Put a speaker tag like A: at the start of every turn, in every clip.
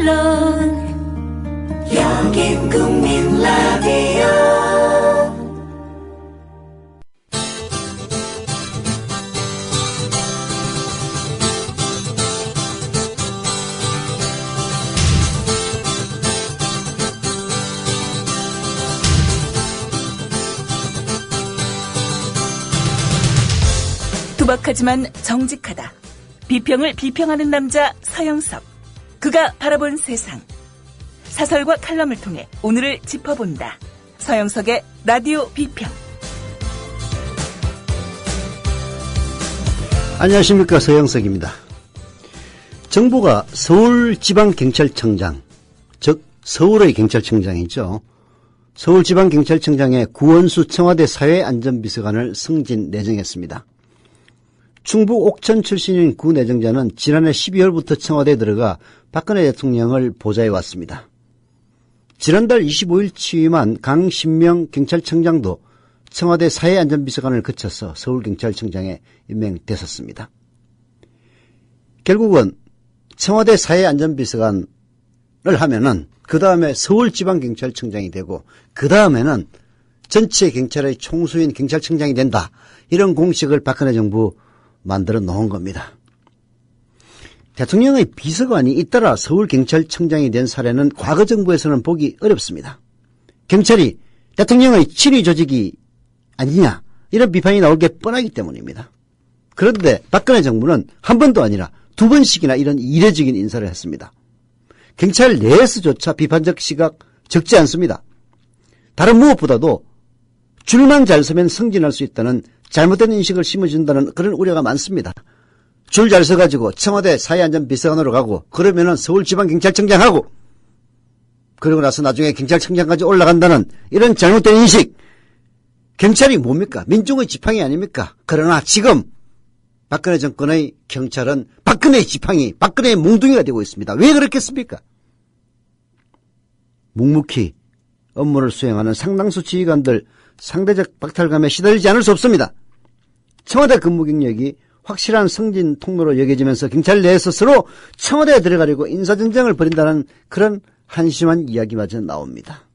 A: 물론 여긴 국민 라디오.
B: 투박하지만 정직하다. 비평을 비평하는 남자 서영석. 그가 바라본 세상. 사설과 칼럼을 통해 오늘을 짚어본다. 서영석의 라디오 비평.
C: 안녕하십니까, 서영석입니다. 정부가 서울지방경찰청장, 즉 서울의 경찰청장이죠. 서울지방경찰청장의 구원수 청와대 사회안전비서관을 승진 내정했습니다. 충북 옥천 출신인 구 내정자는 지난해 12월부터 청와대에 들어가 박근혜 대통령을 보좌해 왔습니다. 지난달 25일 취임한 강신명 경찰청장도 청와대 사회안전비서관을 거쳐서 서울경찰청장에 임명됐었습니다. 결국은 청와대 사회안전비서관을 하면은 그 다음에 서울지방경찰청장이 되고 그 다음에는 전체 경찰의 총수인 경찰청장이 된다. 이런 공식을 박근혜 정부 만들어 놓은 겁니다. 대통령의 비서관이 잇따라 서울경찰청장이 된 사례는 과거 정부에서는 보기 어렵습니다. 경찰이 대통령의 친위 조직이 아니냐 이런 비판이 나올 게 뻔하기 때문입니다. 그런데 박근혜 정부는 한 번도 아니라 두 번씩이나 이런 이례적인 인사를 했습니다. 경찰 내에서조차 비판적 시각 적지 않습니다. 다른 무엇보다도 줄만 잘 서면 승진할 수 있다는 잘못된 인식을 심어준다는 그런 우려가 많습니다. 줄 잘 서가지고 청와대 사회안전비서관으로 가고 그러면은 서울지방경찰청장하고 그러고 나서 나중에 경찰청장까지 올라간다는 이런 잘못된 인식. 경찰이 뭡니까? 민중의 지팡이 아닙니까? 그러나 지금 박근혜 정권의 경찰은 박근혜의 지팡이, 박근혜의 몽둥이가 되고 있습니다. 왜 그렇겠습니까? 묵묵히 업무를 수행하는 상당수 지휘관들 상대적 박탈감에 시달리지 않을 수 없습니다. 청와대 근무 경력이 확실한 승진 통로로 여겨지면서 경찰 내에서 서로 청와대에 들어가려고 인사전쟁을 벌인다는 그런 한심한 이야기마저 나옵니다.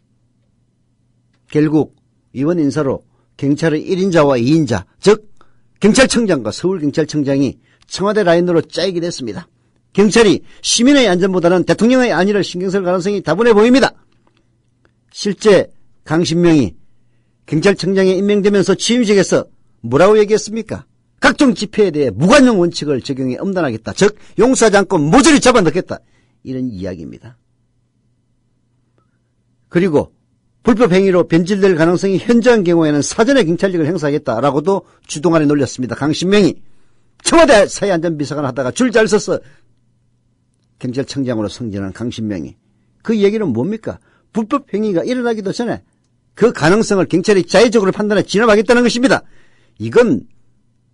C: 결국 이번 인사로 경찰의 1인자와 2인자, 즉 경찰청장과 서울경찰청장이 청와대 라인으로 짜이게 됐습니다. 경찰이 시민의 안전보다는 대통령의 안위를 신경 쓸 가능성이 다분해 보입니다. 실제 강신명이 경찰청장에 임명되면서 취임식에서 뭐라고 얘기했습니까? 각종 집회에 대해 무관용 원칙을 적용해 엄단하겠다. 즉 용서하지 않고 모조리 잡아넣겠다. 이런 이야기입니다. 그리고 불법 행위로 변질될 가능성이 현저한 경우에는 사전에 경찰력을 행사하겠다라고도 주동안에 놀렸습니다. 강신명이 청와대 사회안전비서관 하다가 줄 잘 서서 경찰청장으로 승진한 강신명이 그 얘기는 뭡니까? 불법 행위가 일어나기도 전에 그 가능성을 경찰이 자의적으로 판단해 진압하겠다는 것입니다. 이건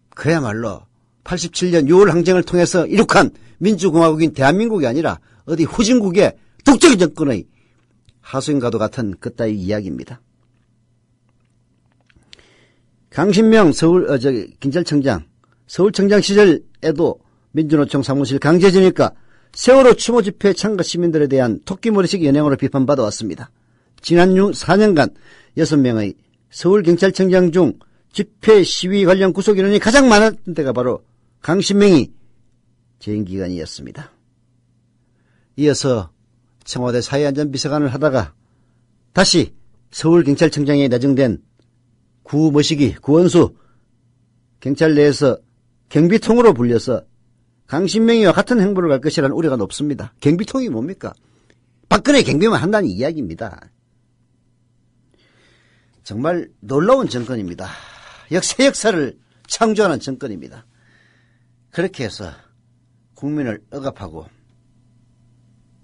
C: 그야말로 87년 6월 항쟁을 통해서 이룩한 민주공화국인 대한민국이 아니라 어디 후진국의 독재적 정권의 하수인과도 같은 그따위 이야기입니다. 강신명 경찰청장, 서울청장 시절에도 민주노총 사무실 강제진입과 세월호 추모 집회 참가 시민들에 대한 토끼머리식 연행으로 비판받아 왔습니다. 지난 4년간 6명의 서울경찰청장 중 집회 시위 관련 구속 인원이 가장 많았던 때가 바로 강신명이 재임 기간이었습니다. 이어서 청와대 사회안전비서관을 하다가 다시 서울경찰청장에 내정된 구원수 경찰 내에서 경비통으로 불려서 강신명이와 같은 행보를 할 것이라는 우려가 높습니다. 경비통이 뭡니까? 박근혜 경비만 한다는 이야기입니다. 정말 놀라운 정권입니다. 새 역사를 창조하는 정권입니다. 그렇게 해서 국민을 억압하고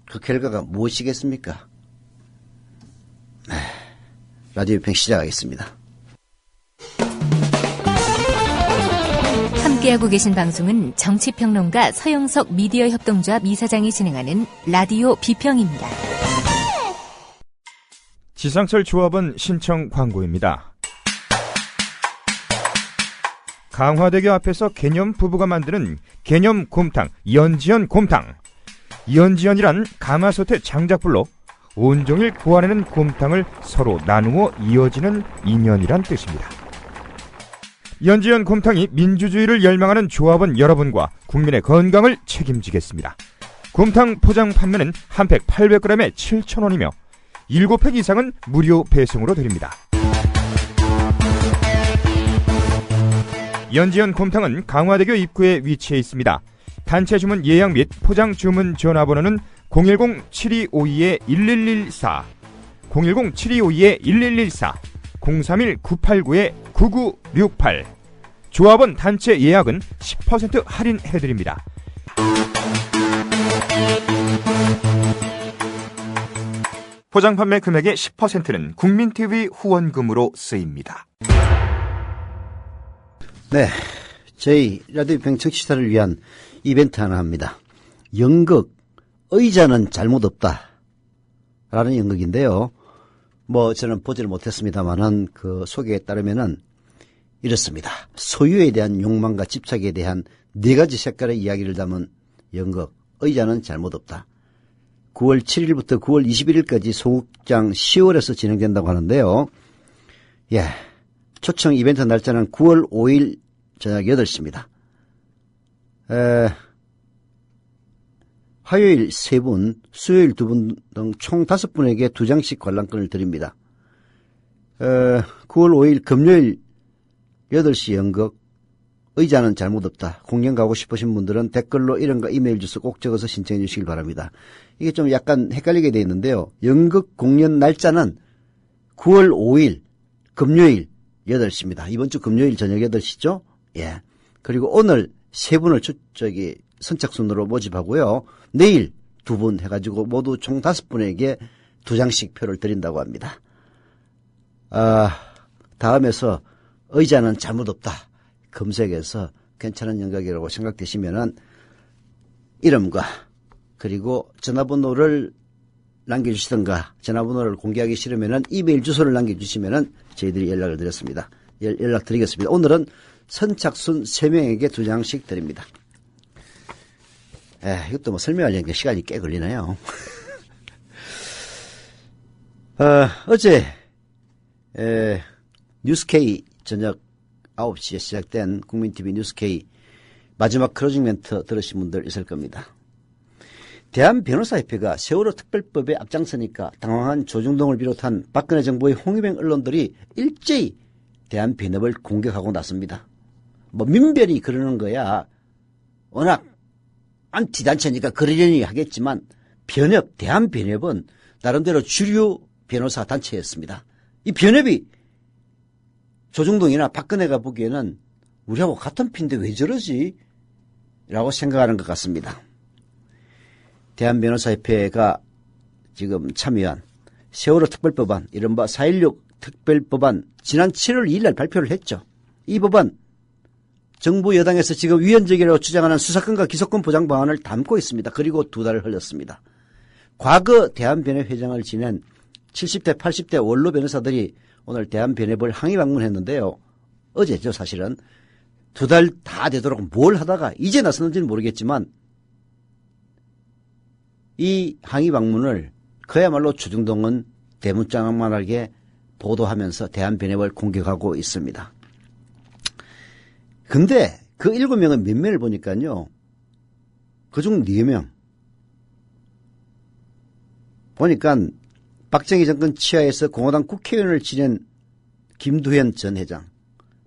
C: 그 결과가 무엇이겠습니까? 라디오 비평 시작하겠습니다.
D: 함께하고 계신 방송은 정치평론가 서영석 미디어협동조합 이사장이 진행하는 라디오 비평입니다.
E: 지상철 조합원 신청 광고입니다. 강화대교 앞에서 개념 부부가 만드는 개념 곰탕 연지연 곰탕. 연지연이란 가마솥의 장작불로 온종일 구워내는 곰탕을 서로 나누어 이어지는 인연이란 뜻입니다. 연지연 곰탕이 민주주의를 열망하는 조합원 여러분과 국민의 건강을 책임지겠습니다. 곰탕 포장 판매는 한 팩 800g에 7,000원이며 7팩 이상은 무료 배송으로 드립니다. 연지연 곰탕은 강화대교 입구에 위치해 있습니다. 단체 주문 예약 및 포장 주문 전화번호는 010-7252-1114, 010-7252-1114, 031-989-9968. 조합원 단체 예약은 10% 할인해드립니다. 포장 판매 금액의 10%는 국민TV 후원금으로 쓰입니다.
C: 네, 저희 라디오 비평 청취자를 위한 이벤트 하나 합니다. 연극 의자는 잘못 없다 라는 연극인데요. 저는 보지를 못했습니다만은 그 소개에 따르면은 이렇습니다. 소유에 대한 욕망과 집착에 대한 4가지 색깔의 이야기를 담은 연극 의자는 잘못 없다. 9월 7일부터 9월 21일까지 소극장 10월에서 진행된다고 하는데요. 예, 초청 이벤트 날짜는 9월 5일 저녁 8시입니다. 화요일 3분, 수요일 2분 등 총 5분에게 2장씩 관람권을 드립니다. 9월 5일 금요일 8시 연극 의자는 잘못 없다. 공연 가고 싶으신 분들은 댓글로 이름과 이메일 주소 꼭 적어서 신청해 주시길 바랍니다. 이게 좀 약간 헷갈리게 되어 있는데요. 연극 공연 날짜는 9월 5일 금요일 8시입니다. 이번 주 금요일 저녁 8시죠? 예. 그리고 오늘 3분을 선착순으로 모집하고요. 내일 2분 해가지고 모두 총 5분에게 2장씩 표를 드린다고 합니다. 다음에서 의자는 잘못 없다 검색해서 괜찮은 연극이라고 생각되시면은 이름과 그리고 전화번호를 남겨주시던가 전화번호를 공개하기 싫으면은 이메일 주소를 남겨주시면은 저희들이 연락을 드렸습니다. 연락드리겠습니다. 오늘은 선착순 3명에게 2장씩 드립니다. 이것도 설명하려니까 시간이 꽤 걸리네요. 어제 뉴스K 저녁 9시에 시작된 국민TV 뉴스K 마지막 클로징 멘트 들으신 분들 있을 겁니다. 대한변호사협회가 세월호 특별법에 앞장서니까 당황한 조중동을 비롯한 박근혜 정부의 홍위병 언론들이 일제히 대한변협을 공격하고 났습니다. 민별이 그러는 거야. 워낙 안티단체니까 그러려니 하겠지만 대한변협은 나름대로 주류 변호사 단체였습니다. 이 변협이 조중동이나 박근혜가 보기에는 우리하고 같은 피인데 왜 저러지? 라고 생각하는 것 같습니다. 대한변호사협회가 지금 참여한 세월호 특별법안, 이른바 4.16 특별법안 지난 7월 2일 날 발표를 했죠. 이 법안 정부 여당에서 지금 위헌적이라고 주장하는 수사권과 기소권 보장 방안을 담고 있습니다. 그리고 2달을 흘렸습니다. 과거 대한변협 회장을 지낸 70대 80대 원로 변호사들이 오늘 대한변협을 항의 방문했는데요. 어제죠 사실은. 2달 다 되도록 뭘 하다가 이제 나섰는지는 모르겠지만 이 항의 방문을 그야말로 조중동은 대문짝만하게 보도하면서 대한변협을 공격하고 있습니다. 근데 그 7명은 몇 명을 보니까요. 그중 4명. 보니까 박정희 정권 치하에서 공화당 국회의원을 지낸 김두현 전 회장,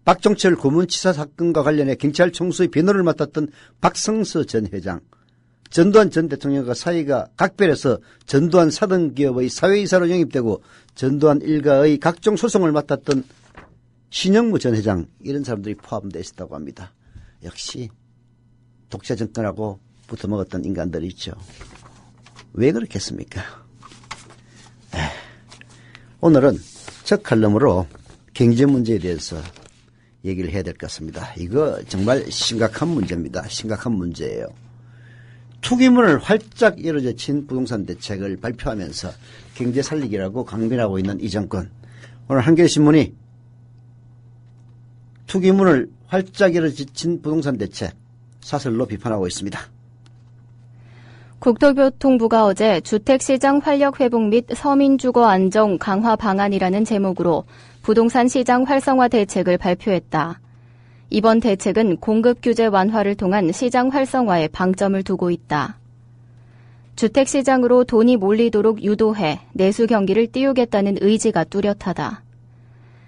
C: 박종철 고문치사 사건과 관련해 경찰 총수의 변호를 맡았던 박성서 전 회장, 전두환 전 대통령과 사이가 각별해서 전두환 사등기업의 사회이사로 영입되고 전두환 일가의 각종 소송을 맡았던 신영무 전 회장, 이런 사람들이 포함되어 있었다고 합니다. 역시 독재 정권하고 붙어먹었던 인간들이 있죠. 왜 그렇겠습니까? 오늘은 첫 칼럼으로 경제 문제에 대해서 얘기를 해야 될 것 같습니다. 이거 정말 심각한 문제입니다. 심각한 문제예요. 투기문을 활짝 열어젖힌 부동산 대책을 발표하면서 경제 살리기라고 강변하고 있는 이 정권. 오늘 한겨레신문이 투기문을 활짝 열어젖힌 부동산 대책 사설로 비판하고 있습니다.
F: 국토교통부가 어제 주택시장 활력 회복 및 서민주거 안정 강화 방안이라는 제목으로 부동산 시장 활성화 대책을 발표했다. 이번 대책은 공급 규제 완화를 통한 시장 활성화에 방점을 두고 있다. 주택시장으로 돈이 몰리도록 유도해 내수 경기를 띄우겠다는 의지가 뚜렷하다.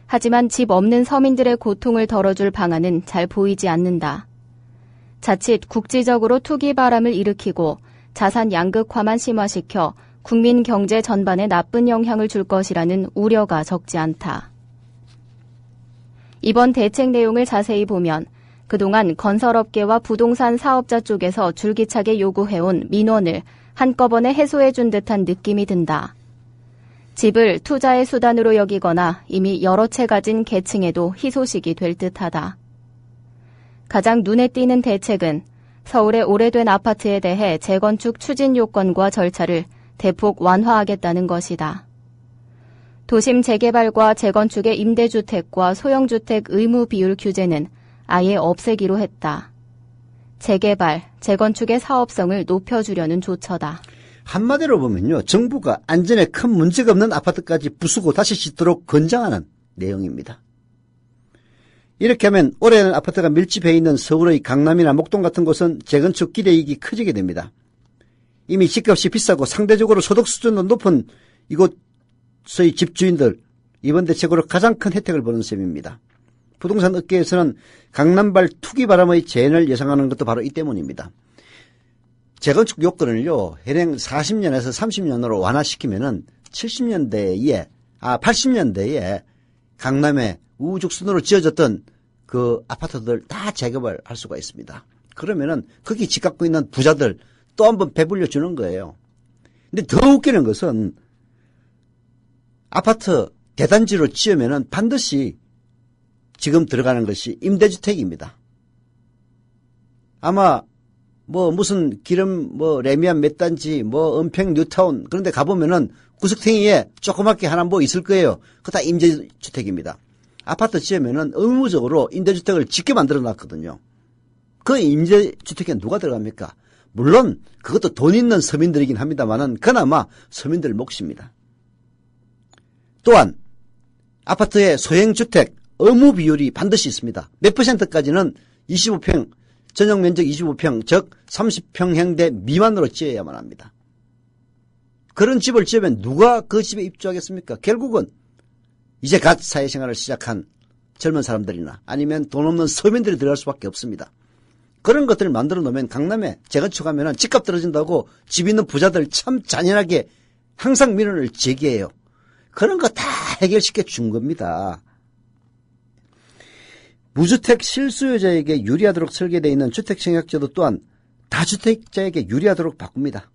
F: 하지만 집 없는 서민들의 고통을 덜어줄 방안은 잘 보이지 않는다. 자칫 국지적으로 투기 바람을 일으키고 자산 양극화만 심화시켜 국민 경제 전반에 나쁜 영향을 줄 것이라는 우려가 적지 않다. 이번 대책 내용을 자세히 보면 그동안 건설업계와 부동산 사업자 쪽에서 줄기차게 요구해온 민원을 한꺼번에 해소해준 듯한 느낌이 든다. 집을 투자의 수단으로 여기거나 이미 여러 채 가진 계층에도 희소식이 될 듯하다. 가장 눈에 띄는 대책은 서울의 오래된 아파트에 대해 재건축 추진 요건과 절차를 대폭 완화하겠다는 것이다. 도심 재개발과 재건축의 임대주택과 소형주택 의무 비율 규제는 아예 없애기로 했다. 재개발, 재건축의 사업성을 높여주려는 조처다.
C: 한마디로 보면요, 정부가 안전에 큰 문제가 없는 아파트까지 부수고 다시 짓도록 권장하는 내용입니다. 이렇게 하면 오래된 아파트가 밀집해 있는 서울의 강남이나 목동 같은 곳은 재건축 기대이익이 커지게 됩니다. 이미 집값이 비싸고 상대적으로 소득 수준도 높은 이곳의 집주인들, 이번 대책으로 가장 큰 혜택을 보는 셈입니다. 부동산 업계에서는 강남발 투기 바람의 재현을 예상하는 것도 바로 이 때문입니다. 재건축 요건을요, 현행 40년에서 30년으로 완화시키면은 80년대에 강남에 우후죽순으로 지어졌던 그 아파트들 다 재개발할 수가 있습니다. 그러면은 거기 집 갖고 있는 부자들 또 한번 배불려 주는 거예요. 근데 더 웃기는 것은 아파트 대단지로 지으면은 반드시 지금 들어가는 것이 임대주택입니다. 아마 무슨 기름 레미안 몇 단지 은평 뉴타운 그런 데 가보면은 구석탱이에 조그맣게 하나 있을 거예요. 그거 다 임대주택입니다. 아파트 지으면은 의무적으로 임대주택을 짓게 만들어 놨거든요. 그 임대주택에 누가 들어갑니까? 물론 그것도 돈 있는 서민들이긴 합니다만은 그나마 서민들 몫입니다. 또한 아파트의 소형주택 의무 비율이 반드시 있습니다. 몇 %까지는 25평, 전용 면적 25평, 즉 30평형대 미만으로 지어야만 합니다. 그런 집을 지으면 누가 그 집에 입주하겠습니까? 결국은 이제 갓 사회생활을 시작한 젊은 사람들이나 아니면 돈 없는 서민들이 들어갈 수밖에 없습니다. 그런 것들을 만들어 놓으면 강남에 재건축하면 집값 떨어진다고 집 있는 부자들 참 잔인하게 항상 민원을 제기해요. 그런 거 다 해결시켜 준 겁니다. 무주택 실수요자에게 유리하도록 설계되어 있는 주택청약제도 또한 다주택자에게 유리하도록 바꿉니다.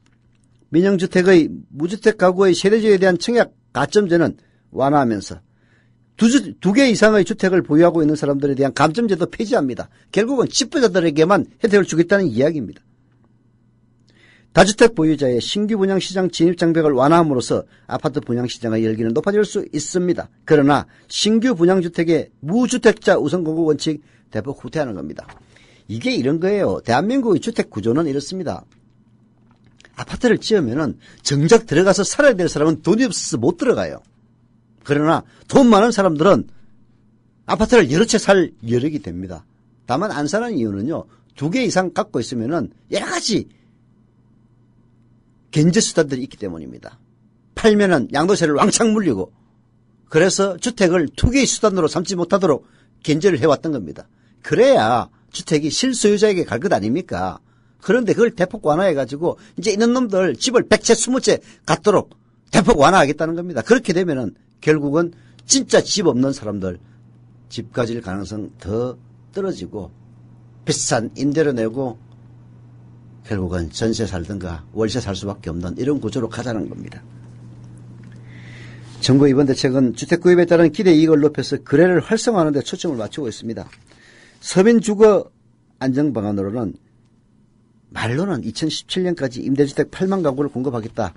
C: 민영주택의 무주택 가구의 세대주에 대한 청약 가점제는 완화하면서 두 개 이상의 주택을 보유하고 있는 사람들에 대한 감점제도 폐지합니다. 결국은 집부자들에게만 혜택을 주겠다는 이야기입니다. 다주택 보유자의 신규 분양시장 진입장벽을 완화함으로써 아파트 분양시장의 열기는 높아질 수 있습니다. 그러나 신규 분양주택의 무주택자 우선 공급 원칙 대폭 후퇴하는 겁니다. 이게 이런 거예요. 대한민국의 주택 구조는 이렇습니다. 아파트를 지으면은 정작 들어가서 살아야 될 사람은 돈이 없어서 못 들어가요. 그러나 돈 많은 사람들은 아파트를 여러 채 살 여력이 됩니다. 다만 안 사는 이유는요, 2개 이상 갖고 있으면은 여러 가지 견제수단들이 있기 때문입니다. 팔면은 양도세를 왕창 물리고, 그래서 주택을 투기의 수단으로 삼지 못하도록 견제를 해왔던 겁니다. 그래야 주택이 실소유자에게 갈 것 아닙니까? 그런데 그걸 대폭 완화해가지고 이제 있는 놈들 집을 100채 20채 갖도록 대폭 완화하겠다는 겁니다. 그렇게 되면은 결국은 진짜 집 없는 사람들 집 가질 가능성 더 떨어지고 비싼 임대료 내고 결국은 전세 살든가 월세 살 수밖에 없는 이런 구조로 가자는 겁니다. 정부 이번 대책은 주택 구입에 따른 기대 이익을 높여서 거래를 활성화하는 데 초점을 맞추고 있습니다. 서민 주거 안정 방안으로는 말로는 2017년까지 임대주택 8만 가구를 공급하겠다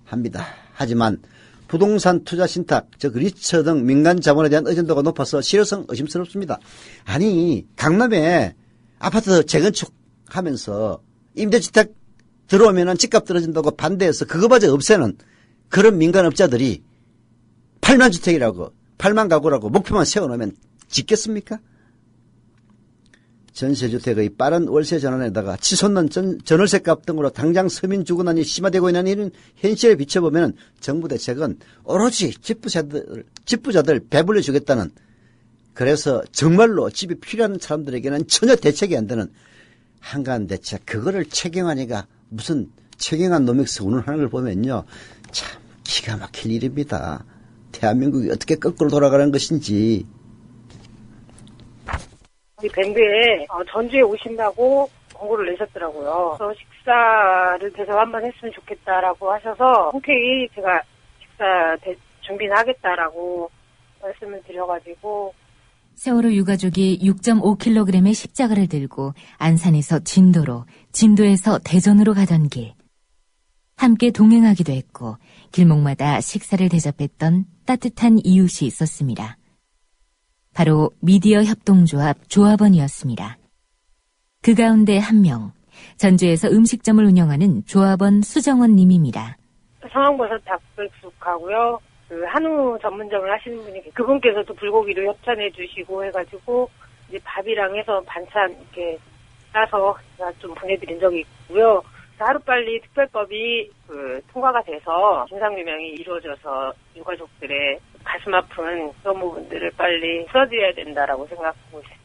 C: 합니다. 하지만 부동산 투자 신탁, 즉 리처 등 민간 자본에 대한 의존도가 높아서 실효성 의심스럽습니다. 아니, 강남에 아파트 재건축하면서 임대주택 들어오면은 집값 떨어진다고 반대해서 그거마저 없애는 그런 민간업자들이 8만 주택이라고 8만 가구라고 목표만 세워놓으면 짓겠습니까? 전세주택의 빠른 월세 전환에다가 치솟는 전월세값 등으로 당장 서민 주거난이 심화되고 있는 이런 현실에 비춰보면 정부 대책은 오로지 집부자들 배불려 주겠다는, 그래서 정말로 집이 필요한 사람들에게는 전혀 대책이 안 되는 한가한 대책, 그거를 최경환이가 무슨 최경환 노믹스 운운하는 걸 보면요, 참 기가 막힐 일입니다. 대한민국이 어떻게 거꾸로 돌아가는 것인지.
G: 우리 밴드에 전주에 오신다고 공고를 내셨더라고요. 그래서 식사를 대접 한번 했으면 좋겠다라고 하셔서 흔쾌히 제가 식사 준비는 하겠다라고 말씀을 드려가지고.
D: 세월호 유가족이 6.5kg의 십자가를 들고 안산에서 진도로, 진도에서 대전으로 가던 길. 함께 동행하기도 했고 길목마다 식사를 대접했던 따뜻한 이웃이 있었습니다. 바로 미디어 협동조합 조합원이었습니다. 그 가운데 한 명, 전주에서 음식점을 운영하는 조합원 수정원 님입니다.
G: 상황버섯 닭백숙하고요. 그 한우 전문점을 하시는 분이 그분께서도 불고기를 협찬해 주시고 해가지고 이제 밥이랑 해서 반찬 이렇게 싸서 제가 좀 보내드린 적이 있고요. 하루빨리 특별법이 통과가 돼서 진상규명이 이루어져서 유가족들의 가슴 아픈 그런 부분들을 빨리 풀어드려야 된다라고 생각하고 있습니다.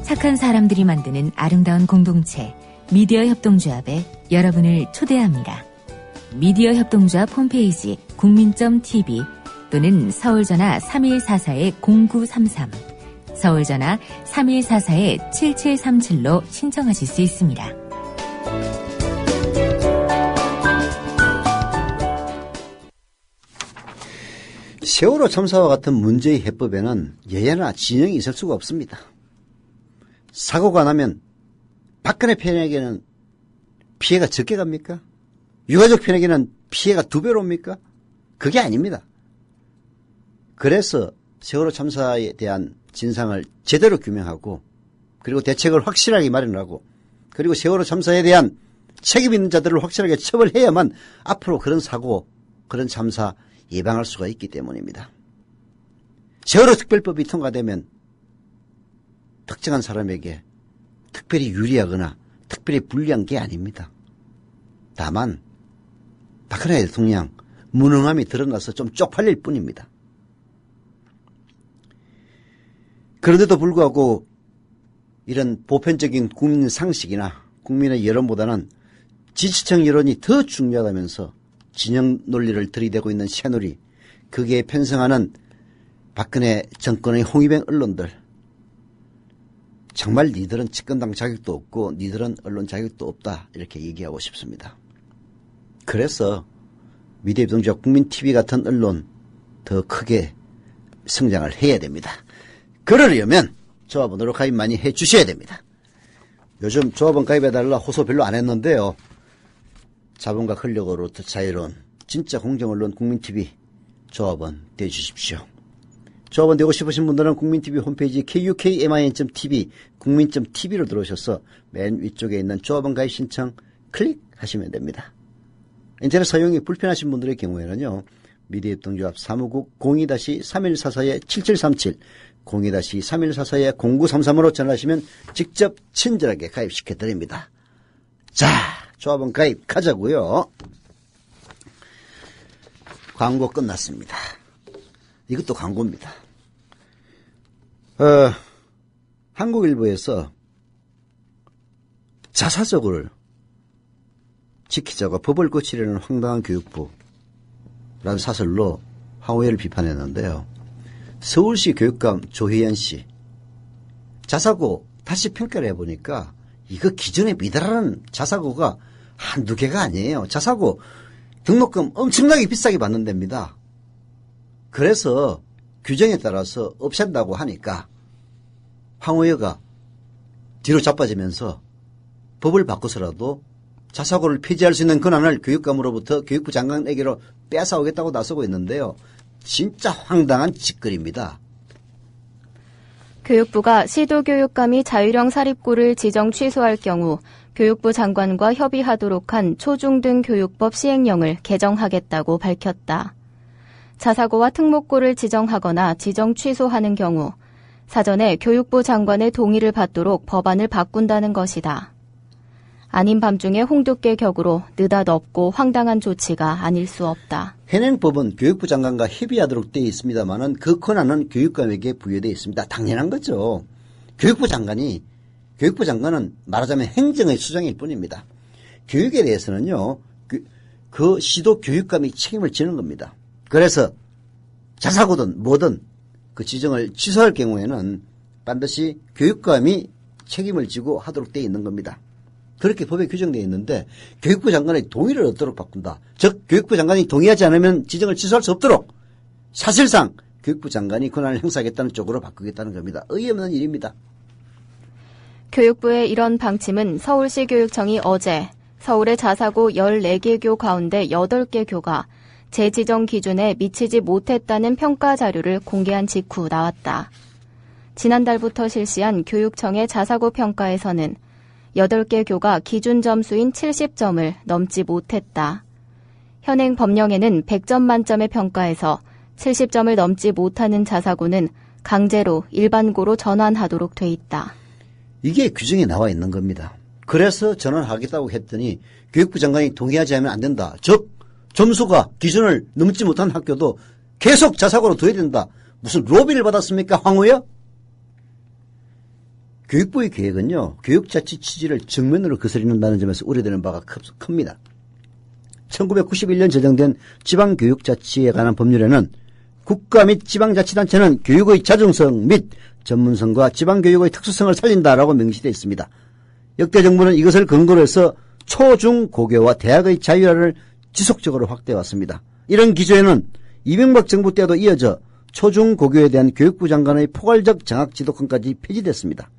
D: 착한 사람들이 만드는 아름다운 공동체 미디어 협동조합에 여러분을 초대합니다. 미디어 협동조합 홈페이지 국민.tv 또는 서울전화 3144-0933 서울전화 3144-7737로 신청하실 수 있습니다.
C: 세월호 참사와 같은 문제의 해법에는 여야나 진영이 있을 수가 없습니다. 사고가 나면 박근혜 편에게는 피해가 적게 갑니까? 유가족 편에게는 피해가 2배로 옵니까? 그게 아닙니다. 그래서 세월호 참사에 대한 진상을 제대로 규명하고 그리고 대책을 확실하게 마련하고 그리고 세월호 참사에 대한 책임 있는 자들을 확실하게 처벌해야만 앞으로 그런 사고, 그런 참사 예방할 수가 있기 때문입니다. 세월호 특별법이 통과되면 특정한 사람에게 특별히 유리하거나 특별히 불리한 게 아닙니다. 다만 박근혜 대통령 무능함이 드러나서 좀 쪽팔릴 뿐입니다. 그런데도 불구하고 이런 보편적인 국민 상식이나 국민의 여론보다는 지지층 여론이 더 중요하다면서 진영 논리를 들이대고 있는 새누리, 거기에 편성하는 박근혜 정권의 홍위병 언론들, 정말 니들은 집권당 자격도 없고 니들은 언론 자격도 없다 이렇게 얘기하고 싶습니다. 그래서 미디어협동조합 국민TV 같은 언론 더 크게 성장을 해야 됩니다. 그러려면 조합원으로 가입 많이 해주셔야 됩니다. 요즘 조합원 가입해달라 호소 별로 안 했는데요. 자본과 권력으로부터 자유로운 진짜 공정언론 국민TV 조합원 되어주십시오. 조합원 되고 싶으신 분들은 국민TV 홈페이지 kukmin.tv 국민.tv로 들어오셔서 맨 위쪽에 있는 조합원 가입 신청 클릭하시면 됩니다. 인터넷 사용이 불편하신 분들의 경우에는요. 미디어협동조합 사무국 02-3144-7737 02-3144-0933으로 전화하시면 직접 친절하게 가입시켜드립니다. 자, 조합원 가입 가자고요. 광고 끝났습니다. 이것도 광고입니다. 한국일보에서 자사적으로 지키자고 법을 고치려는 황당한 교육부라는 사설로 황우여를 비판했는데요. 서울시 교육감 조혜연 씨 자사고 다시 평가를 해보니까 이거 기존에 미달하는 자사고가 한두 개가 아니에요. 자사고 등록금 엄청나게 비싸게 받는 데입니다. 그래서 규정에 따라서 없앤다고 하니까 황우여가 뒤로 자빠지면서 법을 바꿔서라도 자사고를 폐지할 수 있는 권한을 교육감으로부터 교육부 장관에게로 뺏어오겠다고 나서고 있는데요. 진짜 황당한 짓거리입니다.
F: 교육부가 시도교육감이 자율형 사립고를 지정 취소할 경우 교육부 장관과 협의하도록 한 초중등교육법 시행령을 개정하겠다고 밝혔다. 자사고와 특목고를 지정하거나 지정 취소하는 경우 사전에 교육부 장관의 동의를 받도록 법안을 바꾼다는 것이다. 아닌 밤중에 홍두깨 격으로 느닷없고 황당한 조치가 아닐 수 없다.
C: 현행법은 교육부 장관과 협의하도록 되어 있습니다만은 그 권한은 교육감에게 부여되어 있습니다. 당연한 거죠. 교육부 장관은 말하자면 행정의 수장일 뿐입니다. 교육에 대해서는요, 그 시도 교육감이 책임을 지는 겁니다. 그래서 자사고든 뭐든 그 지정을 취소할 경우에는 반드시 교육감이 책임을 지고 하도록 되어 있는 겁니다. 그렇게 법에 규정되어 있는데 교육부 장관의 동의를 얻도록 바꾼다. 즉 교육부 장관이 동의하지 않으면 지정을 취소할 수 없도록 사실상 교육부 장관이 권한을 행사하겠다는 쪽으로 바꾸겠다는 겁니다. 의미 없는 일입니다.
F: 교육부의 이런 방침은 서울시 교육청이 어제 서울의 자사고 14개 교 가운데 8개 교가 재지정 기준에 미치지 못했다는 평가 자료를 공개한 직후 나왔다. 지난달부터 실시한 교육청의 자사고 평가에서는 8개 교가 기준 점수인 70점을 넘지 못했다. 현행 법령에는 100점 만점의 평가에서 70점을 넘지 못하는 자사고는 강제로 일반고로 전환하도록 돼 있다.
C: 이게 규정에 나와 있는 겁니다. 그래서 전환하겠다고 했더니 교육부 장관이 동의하지 않으면 안 된다. 즉 점수가 기준을 넘지 못한 학교도 계속 자사고로 둬야 된다. 무슨 로비를 받았습니까? 황후야? 교육부의 계획은요. 교육자치 취지를 정면으로 거스르는다는 점에서 우려되는 바가 큽니다. 1991년 제정된 지방교육자치에 관한 법률에는 국가 및 지방자치단체는 교육의 자정성 및 전문성과 지방교육의 특수성을 살린다라고 명시되어 있습니다. 역대 정부는 이것을 근거로 해서 초, 중, 고교와 대학의 자율화를 지속적으로 확대해왔습니다. 이런 기조에는 이명박 정부 때도 이어져 초, 중, 고교에 대한 교육부 장관의 포괄적 장학지도권까지 폐지됐습니다.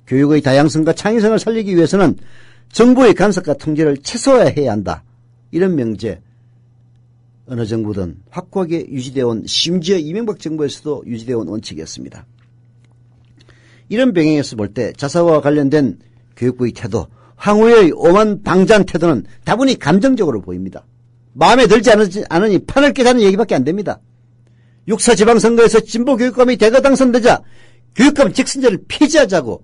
C: 교육의 다양성과 창의성을 살리기 위해서는 정부의 간섭과 통제를 최소화해야 한다. 이런 명제 어느 정부든 확고하게 유지되어 온, 심지어 이명박 정부에서도 유지되어 온 원칙이었습니다. 이런 배경에서 볼 때 자사고와 관련된 교육부의 태도, 황후의 오만 방자한 태도는 다분히 감정적으로 보입니다. 마음에 들지 않으니 판을 깨자는 얘기밖에 안 됩니다. 6.4 지방선거에서 진보교육감이 대거 당선되자 교육감 직선제를 폐지하자고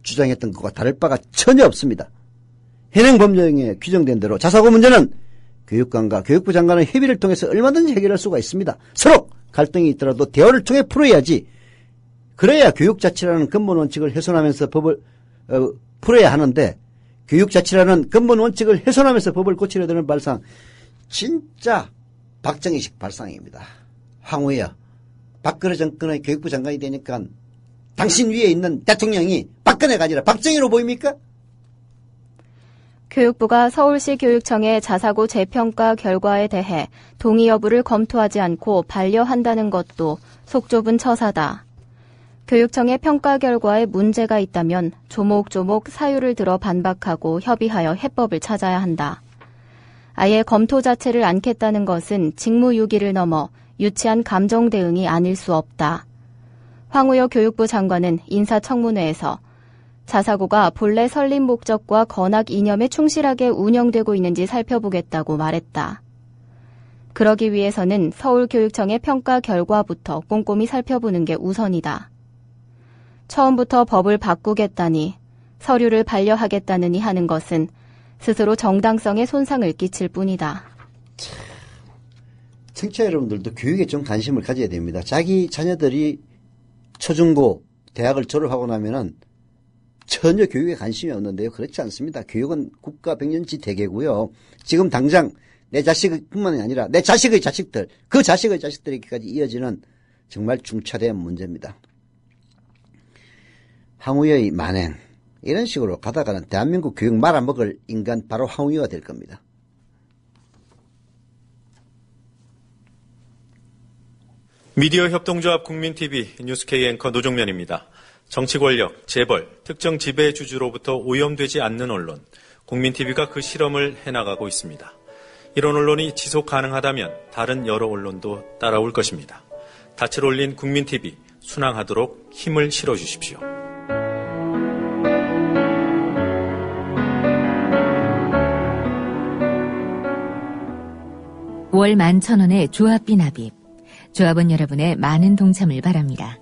C: 주장했던 것과 다를 바가 전혀 없습니다. 현행 법령에 규정된 대로 자사고 문제는 교육감과 교육부 장관의 협의를 통해서 얼마든지 해결할 수가 있습니다. 서로 갈등이 있더라도 대화를 통해 풀어야지. 그래야 교육자치라는 근본 원칙을 훼손하면서 법을 풀어야 하는데 교육자치라는 근본 원칙을 훼손하면서 법을 고치려 드는 발상, 진짜 박정희식 발상입니다. 황후야, 박근혜 정권의 교육부 장관이 되니까 당신 위에 있는 대통령이 박근혜가 아니라 박정희로 보입니까?
F: 교육부가 서울시 교육청의 자사고 재평가 결과에 대해 동의 여부를 검토하지 않고 반려한다는 것도 속 좁은 처사다. 교육청의 평가 결과에 문제가 있다면 조목조목 사유를 들어 반박하고 협의하여 해법을 찾아야 한다. 아예 검토 자체를 않겠다는 것은 직무유기를 넘어 유치한 감정 대응이 아닐 수 없다. 황우여 교육부 장관은 인사청문회에서 자사고가 본래 설립 목적과 건학 이념에 충실하게 운영되고 있는지 살펴보겠다고 말했다. 그러기 위해서는 서울교육청의 평가 결과부터 꼼꼼히 살펴보는 게 우선이다. 처음부터 법을 바꾸겠다니, 서류를 반려하겠다느니 하는 것은 스스로 정당성에 손상을 끼칠 뿐이다.
C: 청취자 여러분들도 교육에 좀 관심을 가져야 됩니다. 자기 자녀들이 초중고, 대학을 졸업하고 나면은 전혀 교육에 관심이 없는데요. 그렇지 않습니다. 교육은 국가 백년지 대계고요. 지금 당장 내 자식뿐만이 아니라 내 자식의 자식들, 그 자식의 자식들에게까지 이어지는 정말 중차대한 문제입니다. 황우여의 만행, 이런 식으로 가다가는 대한민국 교육 말아먹을 인간 바로 황우여가 될 겁니다.
H: 미디어 협동조합 국민TV 뉴스K 앵커 노종면입니다. 정치 권력, 재벌, 특정 지배주주로부터 오염되지 않는 언론, 국민TV가 그 실험을 해나가고 있습니다. 이런 언론이 지속 가능하다면 다른 여러 언론도 따라올 것입니다. 닻을 올린 국민TV, 순항하도록 힘을 실어주십시오.
D: 월 11,000원의 조합비 납입. 조합원 여러분의 많은 동참을 바랍니다.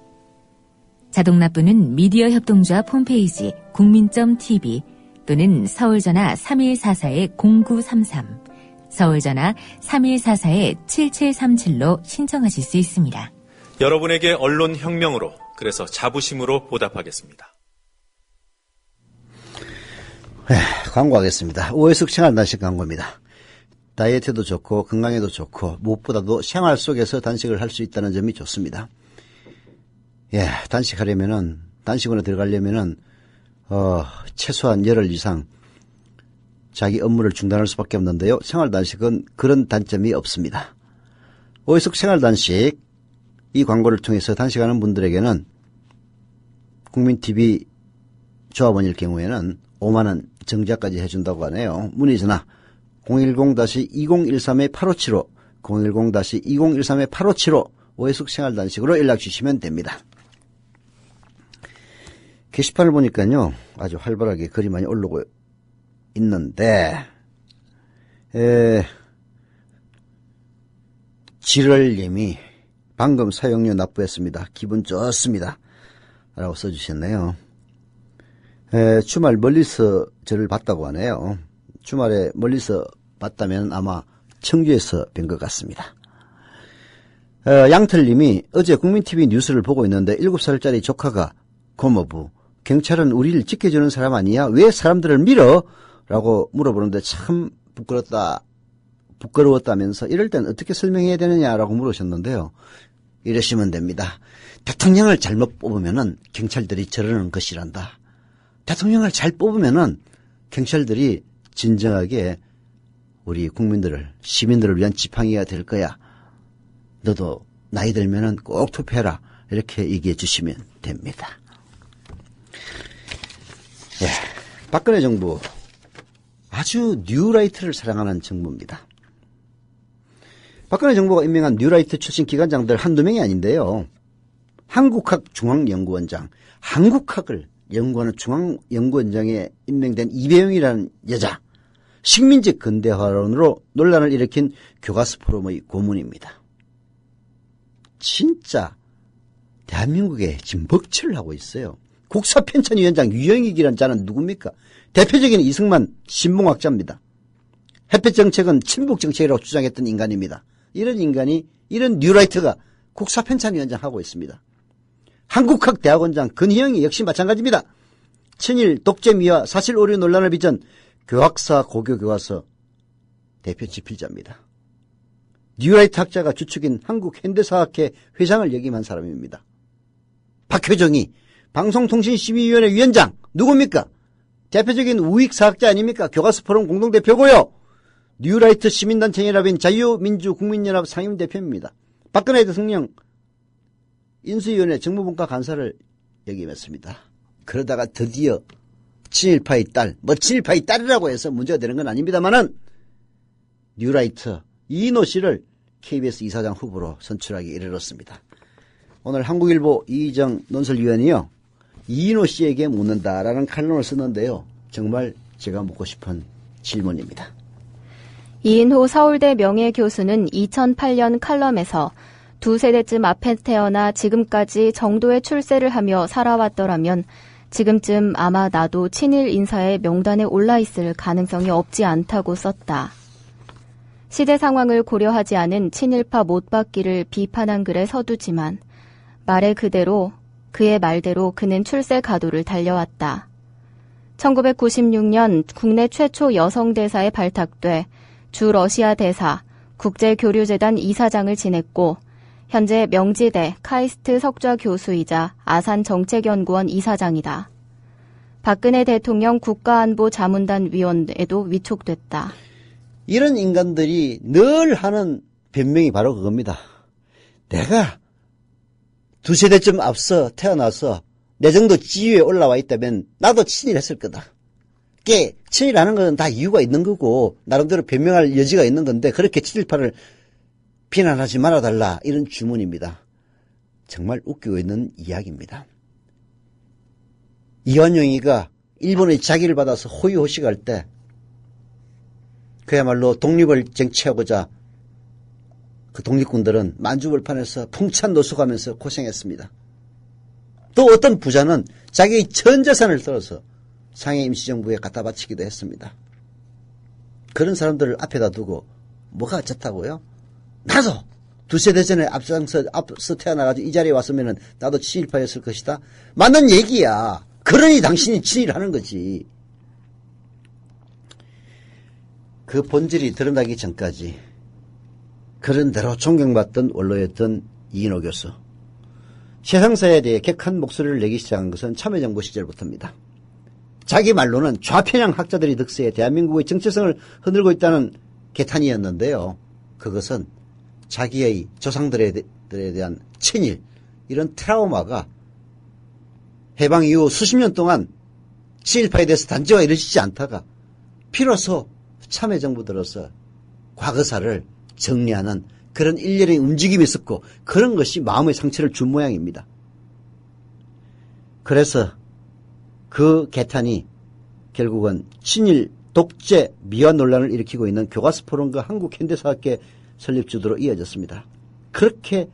D: 자동납부는 미디어 협동조합 홈페이지 국민.tv 또는 서울전화 3144-0933, 서울전화 3144-7737로 신청하실 수 있습니다.
H: 여러분에게 언론혁명으로, 그래서 자부심으로 보답하겠습니다.
C: 광고하겠습니다. 오해숙 생활단식 광고입니다. 다이어트도 좋고 건강에도 좋고 무엇보다도 생활 속에서 단식을 할 수 있다는 점이 좋습니다. 단식원에 들어가려면은 최소한 열흘 이상 자기 업무를 중단할 수밖에 없는데요. 생활단식은 그런 단점이 없습니다. 오해숙 생활단식, 이 광고를 통해서 단식하는 분들에게는 국민TV 조합원일 경우에는 5만원 정지까지 해준다고 하네요. 문의전화 010-2013-8575, 010-2013-8575 오해숙 생활단식으로 연락 주시면 됩니다. 게시판을 보니까요, 아주 활발하게 글이 많이 올라오고 있는데, 지럴님이 방금 사용료 납부했습니다. 기분 좋습니다. 라고 써주셨네요. 주말 멀리서 저를 봤다고 하네요. 주말에 멀리서 봤다면 아마 청주에서 뵌 것 같습니다. 양털님이 어제 국민TV 뉴스를 보고 있는데 7살짜리 조카가 고모부, 경찰은 우리를 지켜주는 사람 아니야? 왜 사람들을 밀어? 라고 물어보는데 참 부끄러웠다면서 이럴 땐 어떻게 설명해야 되느냐라고 물으셨는데요. 이러시면 됩니다. 대통령을 잘못 뽑으면은 경찰들이 저러는 것이란다. 대통령을 잘 뽑으면은 경찰들이 진정하게 우리 국민들을, 시민들을 위한 지팡이가 될 거야. 너도 나이 들면은 꼭 투표해라. 이렇게 얘기해 주시면 됩니다. 박근혜 정부 아주 뉴라이트를 사랑하는 정부입니다. 박근혜 정부가 임명한 뉴라이트 출신 기관장들 한두 명이 아닌데요. 한국학 중앙연구원장, 한국학을 연구하는 중앙연구원장에 임명된 이배영이라는 여자, 식민지 근대화론으로 논란을 일으킨 교과서 포럼의 고문입니다. 진짜 대한민국에 지금 먹칠을 하고 있어요. 국사편찬위원장 유영익이라는 자는 누굽니까? 대표적인 이승만 신봉학자입니다. 햇볕정책은 친북정책이라고 주장했던 인간입니다. 이런 인간이, 이런 뉴라이트가 국사편찬위원장 하고 있습니다. 한국학 대학원장 근희영이 역시 마찬가지입니다. 친일 독재미와 사실 오류 논란을 빚은 교학사 고교교과서 대표 집필자입니다. 뉴라이트 학자가 주축인 한국현대사학회 회장을 역임한 사람입니다. 박효정이 방송통신심의위원회 위원장 누굽니까? 대표적인 우익사학자 아닙니까? 교과서 포럼 공동대표고요. 뉴라이트 시민단체연합인 자유민주국민연합 상임대표입니다. 박근혜 대통령 인수위원회 정무분과 간사를 역임했습니다. 그러다가 드디어 친일파의 딸, 친일파의 딸이라고 해서 문제가 되는 건 아닙니다만은 뉴라이트 이인호 씨를 KBS 이사장 후보로 선출하기 이르렀습니다. 오늘 한국일보 이희정 논설위원이요, 이인호 씨에게 묻는다라는 칼럼을 썼는데요. 정말 제가 묻고 싶은 질문입니다.
F: 이인호 서울대 명예교수는 2008년 칼럼에서 두 세대쯤 앞에 태어나 지금까지 정도의 출세를 하며 살아왔더라면 지금쯤 아마 나도 친일 인사의 명단에 올라있을 가능성이 없지 않다고 썼다. 시대 상황을 고려하지 않은 친일파 못받기를 비판한 글에 서두지만 말의 그대로, 그의 말대로 그는 출세 가도를 달려왔다. 1996년 국내 최초 여성 대사에 발탁돼 주 러시아 대사, 국제교류재단 이사장을 지냈고 현재 명지대 카이스트 석좌 교수이자 아산정책연구원 이사장이다. 박근혜 대통령 국가안보자문단 위원에도 위촉됐다.
C: 이런 인간들이 늘 하는 변명이 바로 그겁니다. 내가 두 세대쯤 앞서 태어나서 내 정도 지위에 올라와 있다면 나도 친일했을 거다. 친일하는 건 다 이유가 있는 거고 나름대로 변명할 여지가 있는 건데 그렇게 친일파를 비난하지 말아달라, 이런 주문입니다. 정말 웃기고 있는 이야기입니다. 이완용이가 일본의 자기를 받아서 호의호식할 때 그야말로 독립을 쟁취하고자 그 독립군들은 만주벌판에서 풍찬 노숙하면서 고생했습니다. 또 어떤 부자는 자기의 전 재산을 들어서 상해 임시정부에 갖다 바치기도 했습니다. 그런 사람들을 앞에다 두고 뭐가 어쩌다고요? 나도 두세 대 전에 앞서 태어나가지고 이 자리에 왔으면 나도 친일파였을 것이다. 맞는 얘기야. 그러니 당신이 친일하는 거지. 그 본질이 드러나기 전까지 그런 대로 존경받던 원로였던 이인호 교수. 세상사에 대해 객한 목소리를 내기 시작한 것은 참여정부 시절부터입니다. 자기 말로는 좌편향 학자들이 득세해 대한민국의 정체성을 흔들고 있다는 개탄이었는데요. 그것은 자기의 조상들에 대한 친일, 이런 트라우마가 해방 이후 수십 년 동안 친일파에 대해서 단죄가 이루어지지 않다가 비로소 참여정부들로서 과거사를 정리하는 그런 일련의 움직임이 있었고 그런 것이 마음의 상처를 준 모양입니다. 그래서 그 개탄이 결국은 친일 독재 미화 논란을 일으키고 있는 교과서 포럼과 한국현대사학회 설립주도로 이어졌습니다. 그렇게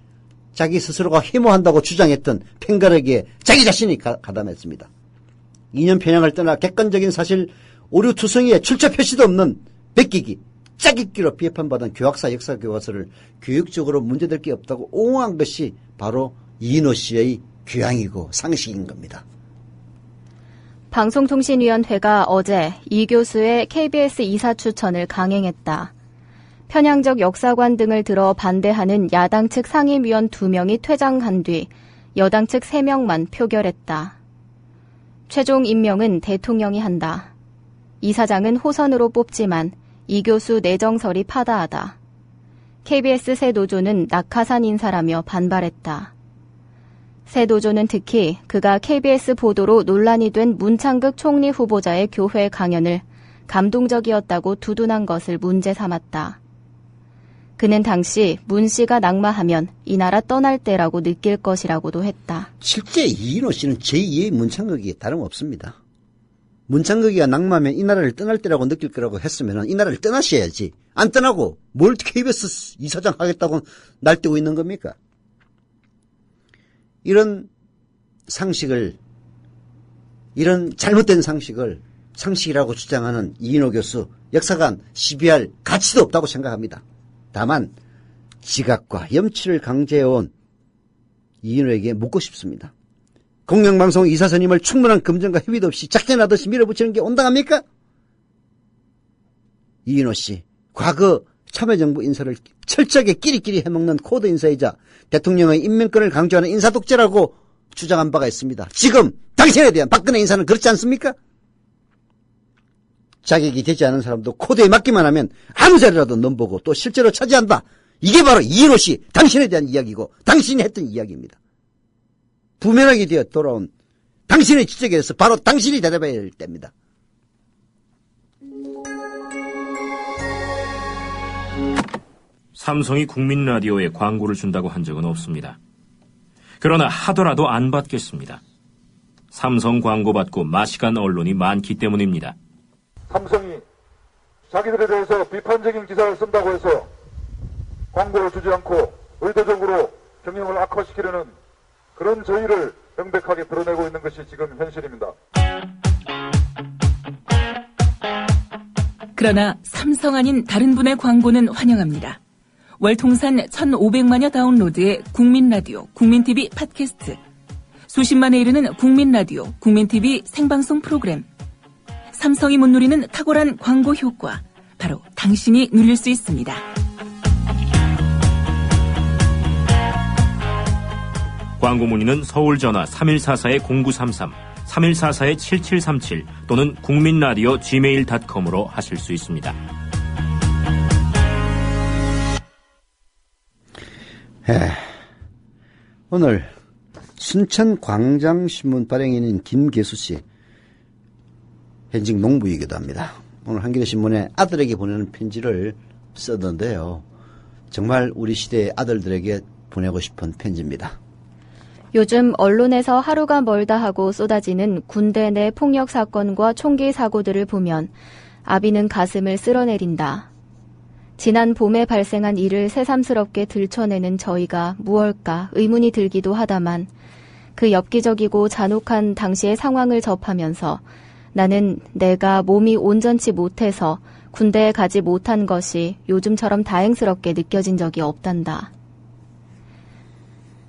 C: 자기 스스로가 혐오한다고 주장했던 팽가르기에 자기 자신이 가담했습니다. 이념 편향을 떠나 객관적인 사실 오류투성이에 출처 표시도 없는 베끼기, 짜깁기로 비판받은 교학사 역사 교과서를 교육적으로 문제될 게 없다고 옹호한 것이 바로 이인호 씨의 교양이고 상식인 겁니다.
F: 방송통신위원회가 어제 이 교수의 KBS 이사 추천을 강행했다. 편향적 역사관 등을 들어 반대하는 야당 측 상임위원 2명이 퇴장한 뒤 여당 측 3명만 표결했다. 최종 임명은 대통령이 한다. 이사장은 호선으로 뽑지만 이 교수 내정설이 파다하다. KBS 새 노조는 낙하산 인사라며 반발했다. 새 노조는 특히 그가 KBS 보도로 논란이 된 문창극 총리 후보자의 교회 강연을 감동적이었다고 두둔한 것을 문제 삼았다. 그는 당시 문 씨가 낙마하면 이 나라 떠날 때라고 느낄 것이라고도 했다.
C: 실제 이인호 씨는 제2의 문창극이 다름없습니다. 문창극이가 낙마하면 이 나라를 떠날 때라고 느낄 거라고 했으면 이 나라를 떠나셔야지. 안 떠나고 뭘 KBS 이사장 하겠다고 날뛰고 있는 겁니까? 이런 상식을, 이런 잘못된 상식을 상식이라고 주장하는 이인호 교수, 역사관 시비할 가치도 없다고 생각합니다. 다만 지각과 염치를 강제해온 이인호에게 묻고 싶습니다. 공영방송 이사선임을 충분한 검증과 협의도 없이 작전하듯이 밀어붙이는 게 온당합니까? 이인호 씨, 과거 참여정부 인사를 철저하게 끼리끼리 해먹는 코드 인사이자 대통령의 임명권을 강조하는 인사독재라고 주장한 바가 있습니다. 지금 당신에 대한 박근혜 인사는 그렇지 않습니까? 자격이 되지 않은 사람도 코드에 맞기만 하면 아무 자리라도 넘보고 또 실제로 차지한다. 이게 바로 이인호 씨, 당신에 대한 이야기고 당신이 했던 이야기입니다. 부면하게 되어 돌아온 당신의 지적에 대해서 바로 당신이 대답해야 할 때입니다.
I: 삼성이 국민라디오에 광고를 준다고 한 적은 없습니다. 그러나 하더라도 안 받겠습니다. 삼성 광고 받고 마시간 언론이 많기 때문입니다.
J: 삼성이 자기들에 대해서 비판적인 기사를 쓴다고 해서 광고를 주지 않고 의도적으로 경영을 악화시키려는 그런 저희를 명백하게 드러내고 있는 것이 지금 현실입니다.
B: 그러나 삼성 아닌 다른 분의 광고는 환영합니다. 월 통산 1,500만여 다운로드의 국민라디오, 국민TV 팟캐스트, 수십만에 이르는 국민라디오, 국민TV 생방송 프로그램, 삼성이 못 누리는 탁월한 광고 효과, 바로 당신이 누릴 수 있습니다.
I: 광고 문의는 서울 전화 3144-0933, 3144-7737 또는 국민라디오 gmail.com으로 하실 수 있습니다.
C: 오늘 순천 광장신문 발행인인 김계수 씨, 현직 농부이기도 합니다. 오늘 한겨레신문에 아들에게 보내는 편지를 썼는데요. 정말 우리 시대의 아들들에게 보내고 싶은 편지입니다.
F: 요즘 언론에서 하루가 멀다 하고 쏟아지는 군대 내 폭력 사건과 총기 사고들을 보면 아비는 가슴을 쓸어내린다. 지난 봄에 발생한 일을 새삼스럽게 들춰내는 저희가 무얼까 의문이 들기도 하다만 그 엽기적이고 잔혹한 당시의 상황을 접하면서 나는 내가 몸이 온전치 못해서 군대에 가지 못한 것이 요즘처럼 다행스럽게 느껴진 적이 없단다.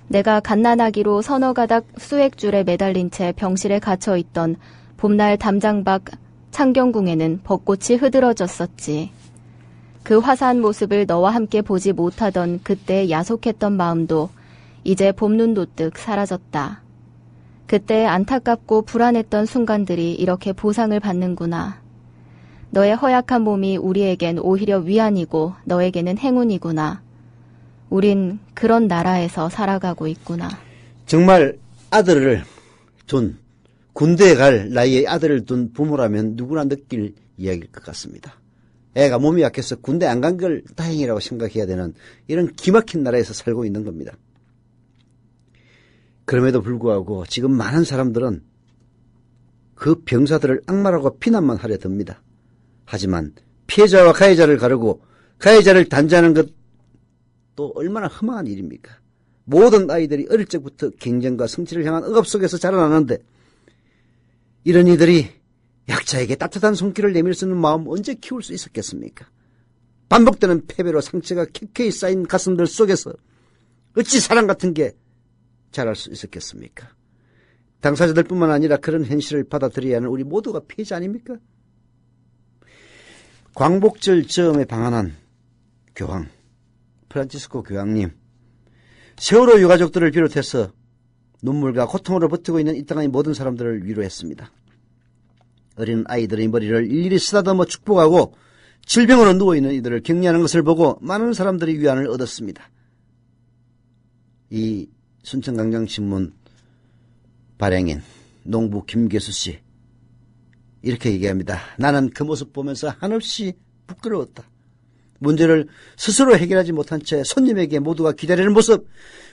F: 내가 갓난아기로 서너 가닥 수액줄에 매달린 채 병실에 갇혀있던 봄날 담장 밖 창경궁에는 벚꽃이 흐드러졌었지. 그 화사한 모습을 너와 함께 보지 못하던 그때의 야속했던 마음도 이제 봄눈 돋듯 사라졌다. 그때 안타깝고 불안했던 순간들이 이렇게 보상을 받는구나. 너의 허약한 몸이 우리에겐 오히려 위안이고 너에게는 행운이구나. 우린 그런 나라에서 살아가고 있구나.
C: 정말 아들을 둔, 군대에 갈 나이에 아들을 둔 부모라면 누구나 느낄 이야기일 것 같습니다. 애가 몸이 약해서 군대 안 간 걸 다행이라고 생각해야 되는 이런 기막힌 나라에서 살고 있는 겁니다. 그럼에도 불구하고 지금 많은 사람들은 그 병사들을 악마라고 비난만 하려 듭니다. 하지만 피해자와 가해자를 가르고 가해자를 단죄하는 것도 얼마나 험한 일입니까? 모든 아이들이 어릴 적부터 경쟁과 성취를 향한 억압 속에서 자라나는데 이런 이들이 약자에게 따뜻한 손길을 내밀 수 있는 마음 언제 키울 수 있었겠습니까? 반복되는 패배로 상처가 켜켜이 쌓인 가슴들 속에서 어찌 사랑 같은 게 자랄 수 있었겠습니까? 당사자들뿐만 아니라 그런 현실을 받아들여야 하는 우리 모두가 피해자 아닙니까? 광복절 즈음에 방한한 교황, 프란치스코 교황님, 세월호 유가족들을 비롯해서 눈물과 고통으로 버티고 있는 이 땅의 모든 사람들을 위로했습니다. 어린 아이들의 머리를 일일이 쓰다듬어 축복하고 질병으로 누워있는 이들을 격려하는 것을 보고 많은 사람들이 위안을 얻었습니다. 이 순천광장신문 발행인 농부 김계수 씨 이렇게 얘기합니다. 나는 그 모습 보면서 한없이 부끄러웠다. 문제를 스스로 해결하지 못한 채 손님에게 모두가 기다리는 모습,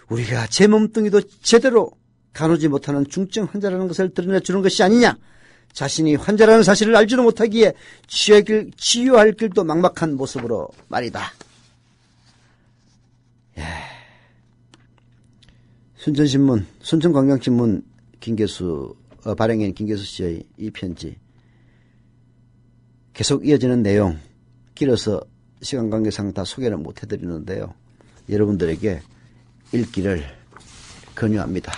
C: 우리가 제 몸뚱이도 제대로 가누지 못하는 중증 환자라는 것을 드러내주는 것이 아니냐. 자신이 환자라는 사실을 알지도 못하기에 치유할 길도 막막한 모습으로 말이다. 순천신문, 순천광장신문 김계수 발행인 김계수 씨의 이 편지 계속 이어지는 내용 길어서 시간 관계상 다 소개를 못 해드리는데요. 여러분들에게 읽기를 권유합니다.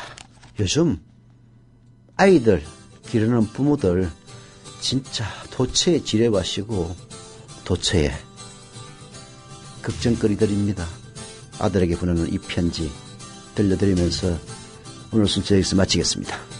C: 요즘 아이들 기르는 부모들 진짜 도처에 지뢰밭이고 도처에 걱정거리들입니다. 아들에게 보내는 이 편지 들려드리면서 오늘 순서 여기서 마치겠습니다.